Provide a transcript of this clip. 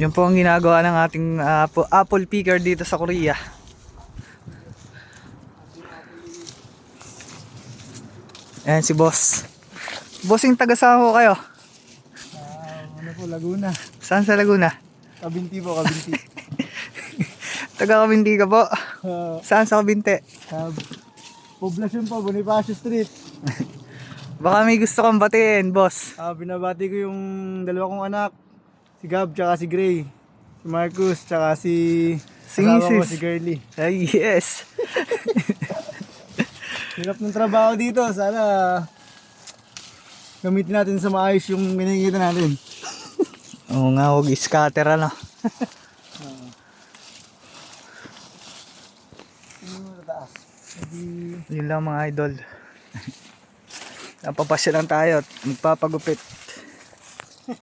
Yun po ang ginagawa ng ating apple picker dito sa Korea. Ayan si boss. Bossing, taga saan ho kayo? Ano po, Laguna. Saan sa Laguna? Kabinti po, Kabinti. Taga Kabinti ka po. Saan sa Kabinti? Poblasyon po, Bonifacio Street. Baka may gusto kang batiin, boss. Binabati ko yung dalawa kong anak. Si Gab, tsaka si Gray. Si Marcus, tsaka si asawa ko, Mrs. si Girly. Ay, yes. Hirap ng trabaho dito. Sana gamitin natin sa maayos yung kinikita natin. Oo nga, huwag scatter ano. Yun lang mga idol. Napapasya lang tayo at magpapagupit.